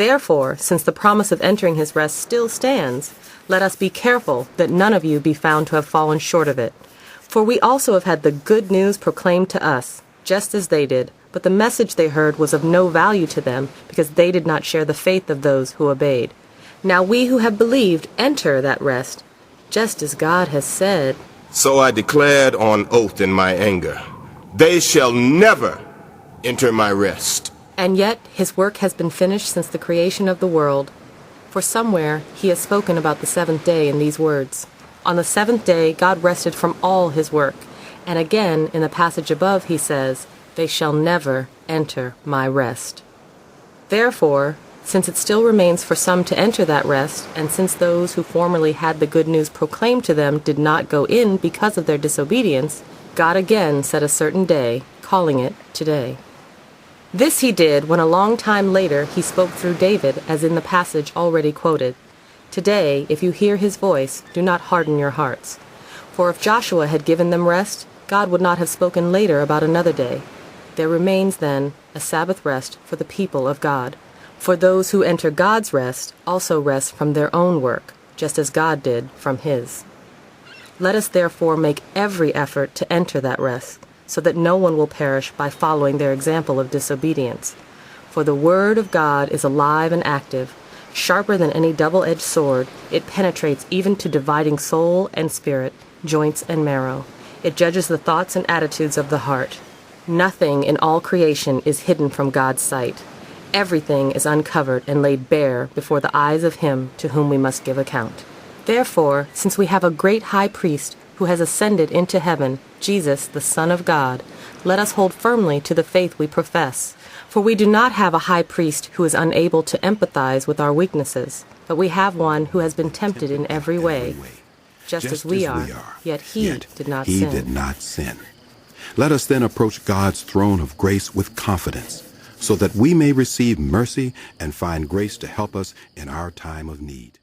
Therefore, since the promise of entering his rest still stands, let us be careful that none of you be found to have fallen short of it. For we also have had the good news proclaimed to us, just as they did, but the message they heard was of no value to them, because they did not share the faith of those who obeyed. Now we who have believed enter that rest, just as God has said. So I declared on oath in my anger, they shall never enter my rest. And yet his work has been finished since the creation of the world. For somewhere he has spoken about the seventh day in these words. On the seventh day God rested from all his work. And again in the passage above he says, they shall never enter my rest. Therefore, since it still remains for some to enter that rest, and since those who formerly had the good news proclaimed to them did not go in because of their disobedience, God again set a certain day, calling it today. This he did when a long time later he spoke through David, as in the passage already quoted. Today, if you hear his voice, do not harden your hearts. For if Joshua had given them rest, God would not have spoken later about another day. There remains then a Sabbath rest for the people of God. For those who enter God's rest also rest from their own work, just as God did from his. Let us therefore make every effort to enter that rest, so that no one will perish by following their example of disobedience. For the word of God is alive and active, sharper than any double-edged sword. It penetrates even to dividing soul and spirit, joints and marrow. It judges the thoughts and attitudes of the heart. Nothing in all creation is hidden from God's sight. Everything is uncovered and laid bare before the eyes of him to whom we must give account. Therefore, since we have a great high priest who has ascended into heaven, Jesus, the Son of God, let us hold firmly to the faith we profess. For we do not have a high priest who is unable to empathize with our weaknesses, but we have one who has been tempted in every way, just as we are, yet he did not sin. Let us then approach God's throne of grace with confidence, so that we may receive mercy and find grace to help us in our time of need.